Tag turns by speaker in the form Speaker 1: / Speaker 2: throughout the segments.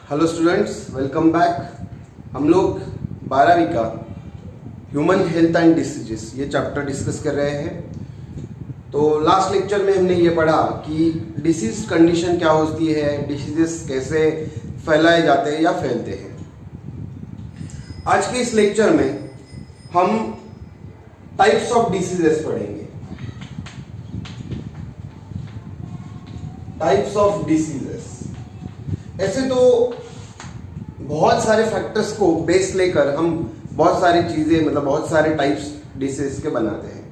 Speaker 1: Hello students, welcome back. हम लोग 12वीं का ह्यूमन हेल्थ एंड डिसीजेस ये चैप्टर डिस्कस कर रहे हैं। तो लास्ट लेक्चर में हमने ये पढ़ा कि डिसीज कंडीशन क्या होती है, डिसीजेस कैसे फैलाए जाते हैं या फैलते हैं। आज के इस लेक्चर में हम टाइप्स ऑफ डिसीजेस पढ़ेंगे। टाइप्स ऑफ डिसीजेस, ऐसे तो बहुत सारे फैक्टर्स को बेस लेकर हम बहुत सारी चीजें बहुत सारे टाइप्स डिसीज के बनाते हैं,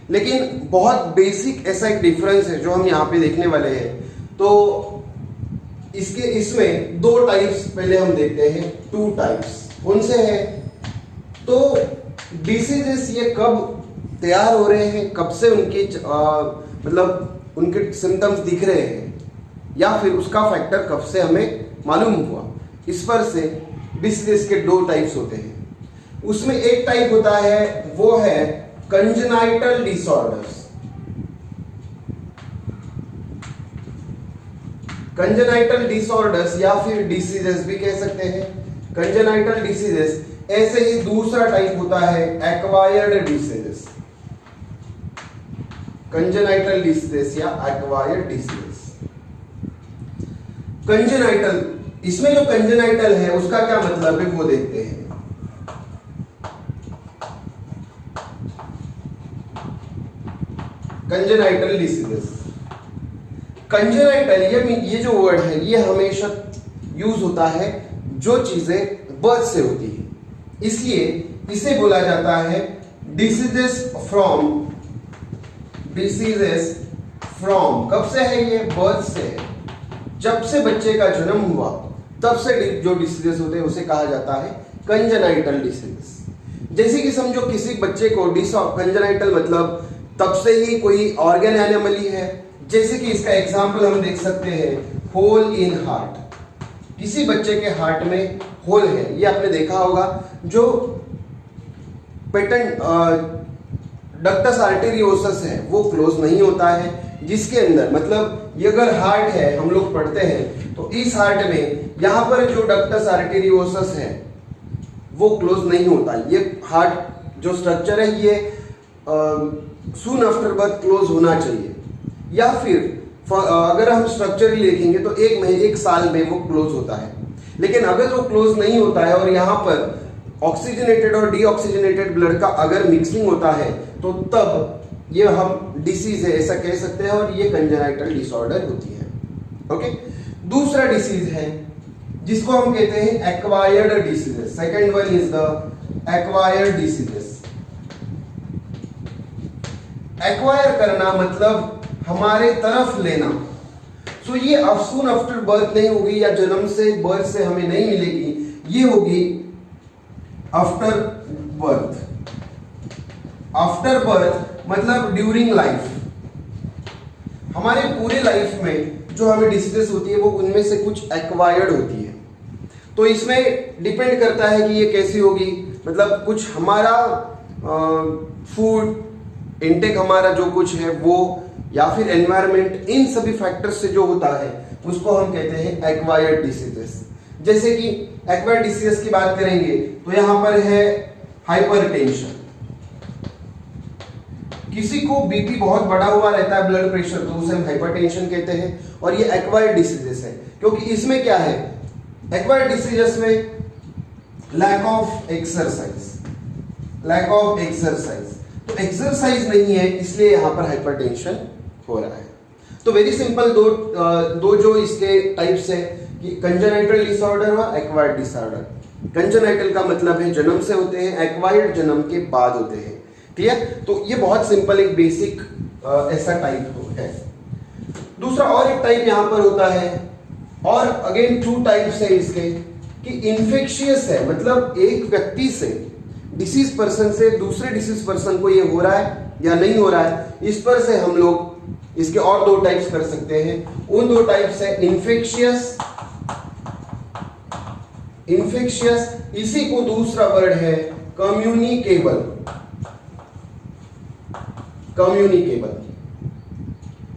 Speaker 1: लेकिन बहुत बेसिक ऐसा एक डिफरेंस है जो हम यहाँ पे देखने वाले हैं। तो इसमें दो टाइप्स पहले हम देखते हैं। टू टाइप्स कौन से हैं? तो डिसीजेस ये कब तैयार हो रहे हैं, कब से उनकी उनके सिम्टम्स दिख रहे हैं, या फिर उसका फैक्टर कब से हमें मालूम हुआ, इस पर से डिसीजेस के दो टाइप्स होते हैं। उसमें एक टाइप होता है वो है कंजेनाइटल डिसऑर्डर्स। कंजेनाइटल डिसऑर्डर्स या फिर डिसीजेस भी कह सकते हैं। कंजेनाइटल डिसीजेस, ऐसे ही दूसरा टाइप होता है एक्वायर्ड डिसीजेस। कंजेनाइटल डिसीजेस या एक्वायर्ड डिसीजेस। कंजेनाइटल, इसमें जो कंजेनाइटल है उसका क्या मतलब है वो देखते हैं। कंजेनाइटल डिसीजेस, कंजेनाइटल ये जो वर्ड है ये हमेशा यूज होता है जो चीजें बर्थ से होती है, इसलिए इसे बोला जाता है डिसीजेस फ्रॉम। डिसीजेस फ्रॉम कब से है? ये बर्थ से है। जब से बच्चे का जन्म हुआ तब से जो डिसीजेस होते हैं उसे कहा जाता है कंजेनाइटल डिसीजेस। जैसे कि समझो किसी बच्चे को कंजेनाइटल मतलब तब से ही कोई ऑर्गन एनोमली है। जैसे कि इसका एग्जांपल हम देख सकते हैं, होल इन हार्ट। किसी बच्चे के हार्ट में होल है, ये आपने देखा होगा। जो पेटेंट डक्टस आर्टेरियोसस है वो क्लोज नहीं होता है, जिसके अंदर ये अगर हार्ट है, हम लोग पढ़ते हैं तो इस हार्ट में यहां पर जो डक्टस आर्टेरियोसस है वो क्लोज नहीं होता। ये हार्ट जो स्ट्रक्चर है ये सून आफ्टर बर्थ क्लोज होना चाहिए, या फिर अगर हम स्ट्रक्चरली देखेंगे तो एक साल में वो क्लोज होता है। लेकिन अगर वो क्लोज नहीं होता है और यहाँ पर ऑक्सीजनेटेड और डीऑक्सीजनेटेड ब्लड का अगर मिक्सिंग होता है तो तब ये हम डिसीज है ऐसा कह सकते हैं, और ये कंजेनाइटल डिसऑर्डर होती है। ओके, दूसरा डिसीज है जिसको हम कहते हैं acquired diseases. Second one is the acquired diseases. Acquire करना मतलब हमारे तरफ लेना। सो ये सून आफ्टर बर्थ नहीं होगी, या जन्म से बर्थ से हमें नहीं मिलेगी, ये होगी आफ्टर बर्थ। आफ्टर बर्थ मतलब ड्यूरिंग लाइफ। हमारे पूरे लाइफ में जो हमें डिसीजेस होती है वो उनमें से कुछ एक्वायर्ड होती है। तो इसमें डिपेंड करता है कि ये कैसी होगी, कुछ हमारा फूड इनटेक हमारा जो कुछ है वो, या फिर एनवायरनमेंट, इन सभी फैक्टर्स से जो होता है उसको हम कहते हैं एक्वायर्ड डिसीजेस। जैसे कि एक्वायर्ड डिसीजेस की बात करेंगे तो यहां पर है हाइपरटेंशन। किसी को बीपी बहुत बड़ा हुआ रहता है, ब्लड प्रेशर, तो उसे हम हाइपरटेंशन कहते हैं, और ये एक्वायर्ड डिसीजेस है। क्योंकि इसमें क्या है, एक्वायर्ड डिसीजेस में lack of exercise. Lack of exercise, तो एक्सरसाइज नहीं है, इसलिए यहां पर हाइपरटेंशन हो रहा है। तो वेरी सिंपल दो जो इसके टाइप्स है कि कंजेनाइटल डिसऑर्डर और एक्वायर्ड डिसऑर्डर। कंजेनाइटल का मतलब है जन्म से होते हैं, एक्वायर्ड जन्म के बाद होते हैं। क्लियर? तो ये बहुत सिंपल एक बेसिक ऐसा टाइप है। दूसरा और एक टाइप यहां पर होता है, और अगेन टू टाइप्स है इसके, कि इन्फेक्शियस है, एक व्यक्ति से, डिसीज पर्सन से दूसरे डिसीज पर्सन को ये हो रहा है या नहीं हो रहा है, इस पर से हम लोग इसके और दो टाइप्स कर सकते हैं। उन दो टाइप्स है इन्फेक्शियस। इन्फेक्शियस, इसी को दूसरा वर्ड है कम्युनिकेबल। कम्युनिकेबल,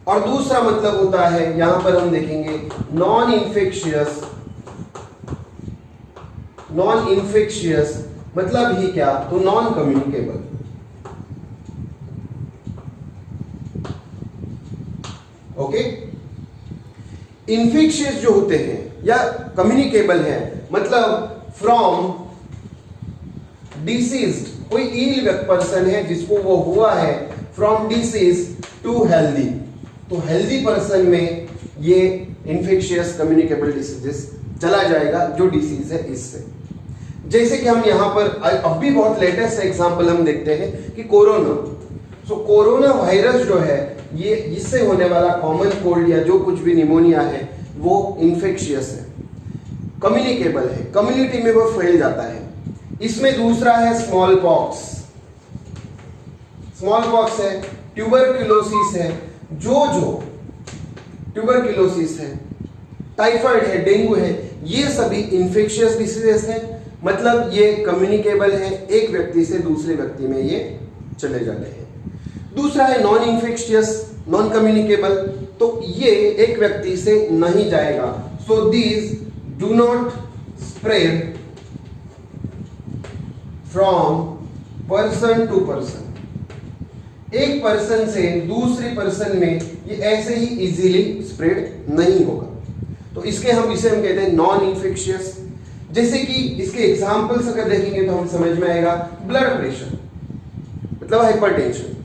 Speaker 1: और दूसरा मतलब होता है, यहां पर हम देखेंगे नॉन इन्फेक्शियस नॉन इन्फेक्शियस मतलब ही क्या, तो नॉन कम्युनिकेबल। ओके, इन्फेक्शियस जो होते हैं या कम्युनिकेबल है मतलब फ्रॉम डिसीज्ड, कोई इल पर्सन है जिसको वो हुआ है, फ्रॉम डिसीज टू हेल्दी, तो हेल्दी पर्सन में ये इन्फेक्शियस कम्युनिकेबल डिसीजेस चला जाएगा जो डिसीज है इससे। जैसे कि हम यहां पर अब भी बहुत लेटेस्ट एग्जांपल हम देखते हैं कि कोरोना, सो कोरोना वायरस जो है ये इससे होने वाला कॉमन कोल्ड या जो कुछ भी निमोनिया है वो इन्फेक्शियस है, कम्युनिकेबल है, कम्युनिटी में वो फैल जाता है। इसमें दूसरा है स्मॉल पॉक्स, स्मॉल पॉक्स है, ट्यूबरक्लोसिस है, जो ट्यूबरक्लोसिस है, टाइफाइड है, डेंगू है, ये सभी इन्फेक्शियस डिसीजेस है, मतलब ये कम्युनिकेबल है, एक व्यक्ति से दूसरे व्यक्ति में ये चले जाते हैं। दूसरा है नॉन इन्फेक्शियस, नॉन कम्युनिकेबल, तो ये एक व्यक्ति से नहीं जाएगा, so these do not spread from person to person, एक पर्सन से दूसरे पर्सन में ये ऐसे ही इजीली स्प्रेड नहीं होगा, तो इसे हम कहते हैं नॉन इन्फेक्शियस। जैसे कि इसके एग्जांपल्स अगर देखेंगे तो हम समझ में आएगा, ब्लड प्रेशर मतलब हाइपरटेंशन,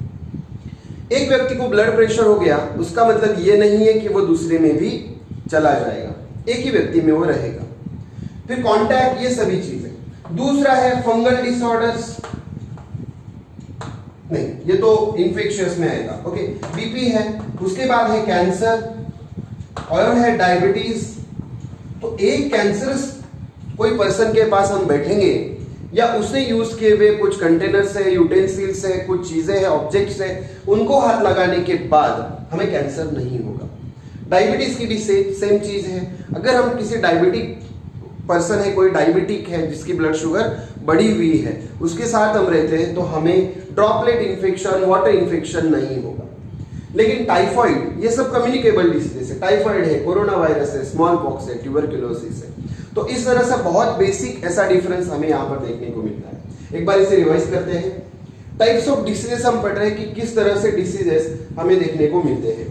Speaker 1: एक व्यक्ति को ब्लड प्रेशर हो गया उसका मतलब ये नहीं है कि वो दूसरे में भी चला जाएगा, एक ही व्यक्ति में वो रहेगा। फिर कांटेक्ट, ये सभी चीजें। दूसरा है फंगल डिसऑर्डर्स, नहीं ये तो इन्फेक्शियस में आएगा। ओके, बीपी है, उसके बाद है कैंसर और है डायबिटीज। तो एक कैंसरस कोई पर्सन के पास हम बैठेंगे या उसने यूज किए हुए कुछ कंटेनर्स है, यूटेंसिल्स है, कुछ चीजें हैं, ऑब्जेक्ट्स है, उनको हाथ लगाने के बाद हमें कैंसर नहीं होगा। डायबिटीज की भी सेम चीज है, अगर हम किसी डायबिटिक पर्सन है, कोई डायबिटिक है जिसकी ब्लड शुगर बढ़ी हुई है, उसके साथ हम रहते हैं तो हमें ड्रॉपलेट इन्फेक्शन, वाटर इन्फेक्शन नहीं होगा। लेकिन टाइफाइड, ये सब कम्युनिकेबल डिसीजेस है, टाइफाइड है, कोरोना वायरस है, स्मॉल पॉक्स है, ट्यूबरक्लोसिस है। तो इस तरह से बहुत बेसिक ऐसा डिफरेंस हमें यहाँ पर देखने को मिलता है। एक बार इसे रिवाइज करते हैं। टाइप्स ऑफ डिसीजेस हम पढ़ रहे हैं कि किस तरह से डिसीजेस हमें देखने को मिलते हैं।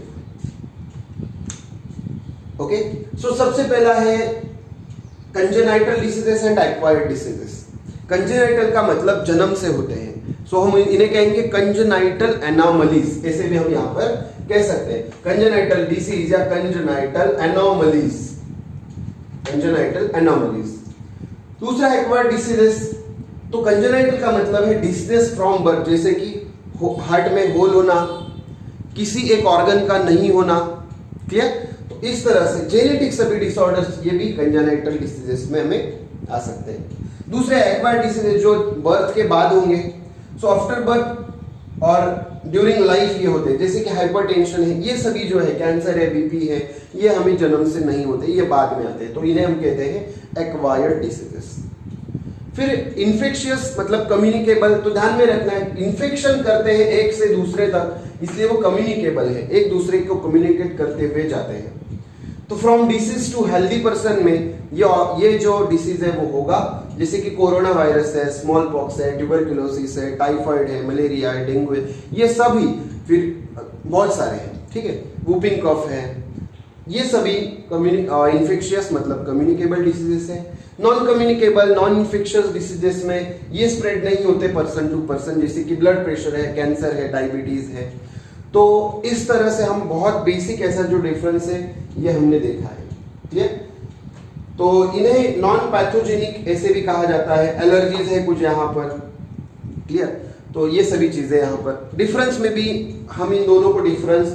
Speaker 1: ओके, सो सबसे पहला है congenital diseases and acquired diseases. Congenital का मतलब जन्म से होते हैं, सो हम इन्हें कहेंगे कंजेनाइटल एनोमलीज, ऐसे भी हम यहाँ पर कह सकते हैं कंजेनाइटल डिसीज या कंजेनाइटल एनोमलीज, कंजेनाइटल एनोमलीज। दूसरा एक्वायर्ड डिसीजेस, तो कंजेनाइटल का मतलब है डिसीजेस फ्रॉम बर्थ, जैसे कि हार्ट में होल होना, किसी एक ऑर्गन का नहीं होना, क्लियर। तो इस तरह से जेनेटिक सभी डिसऑर्डर्स ये भी कंजेनाइटल डिसीजेस में हमें आ सकते हैं। दूसरे एक्वायर्ड डिसीजेस जो बर्थ के बाद होंगे, सो आफ्टर बर्थ और ड्यूरिंग लाइफ ये होते हैं, जैसे कि हाइपरटेंशन है, ये सभी जो है, कैंसर है, बीपी है, ये हमें जन्म से नहीं होते, ये बाद में आते हैं, तो इन्हें हम कहते हैं एक्वायर्ड डिसीजेस। फिर इन्फेक्शियस मतलब कम्युनिकेबल, तो ध्यान में रखना है इन्फेक्शन करते हैं एक से दूसरे तक, इसलिए वो कम्युनिकेबल है, एक दूसरे को कम्युनिकेट करते हुए जाते हैं। तो from disease to healthy person में ये जो डिसीज है वो होगा, जैसे कि कोरोना वायरस है, स्मॉल पॉक्स है, ट्यूबरक्लोसिस है, टाइफाइड है, मलेरिया है, डेंगू है, ये सभी, फिर बहुत सारे हैं, ठीक है, वूपिंग कफ है, ये सभी इन्फेक्शियस मतलब कम्युनिकेबल डिसीजेस है। Non communicable, non infectious diseases में ये स्प्रेड नहीं होते पर्सन टू पर्सन, जैसे कि ब्लड प्रेशर है, कैंसर है, डायबिटीज है। तो इस तरह से हम बहुत बेसिक ऐसा जो डिफरेंस है ये हमने देखा है, क्लियर। तो इन्हें नॉन पैथोजेनिक ऐसे भी कहा जाता है, एलर्जीज है कुछ यहाँ पर, क्लियर। तो ये सभी चीजें यहाँ पर डिफरेंस में भी हम इन दोनों को डिफरेंस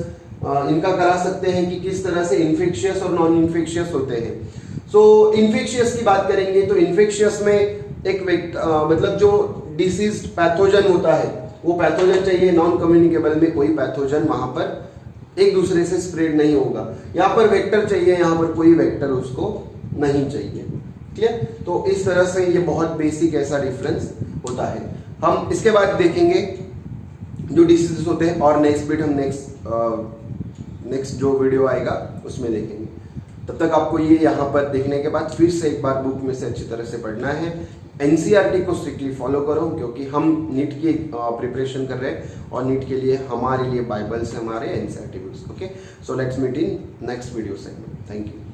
Speaker 1: इनका करा सकते हैं कि किस तरह से इन्फेक्शियस और नॉन इन्फेक्शियस होते हैं। सो इन्फेक्शियस की बात करेंगे तो इन्फेक्शियस में एक मतलब जो डिसीज पैथोजन होता है वो पैथोजन चाहिए, नॉन कम्युनिकेबल में कोई पैथोजन वहां पर एक दूसरे से स्प्रेड नहीं होगा। यहाँ पर वेक्टर चाहिए, यहाँ पर कोई वेक्टर उसको नहीं चाहिए, क्लियर। तो इस तरह से ये बहुत बेसिक ऐसा डिफरेंस होता है। हम इसके बाद देखेंगे जो डिसीजेस होते हैं और नेक्स्ट बिट हम नेक्स्ट जो वीडियो आएगा उसमें देखेंगे। तब तक आपको ये यहाँ पर देखने के बाद फिर से एक बार बुक में से अच्छी तरह से पढ़ना है। एनसीईआरटी को स्ट्रिक्टली फॉलो करो, क्योंकि हम नीट की प्रिपरेशन कर रहे हैं और नीट के लिए हमारे लिए बाइबल से हमारे NCERT books. Okay, so let's meet in next video segment. Thank you.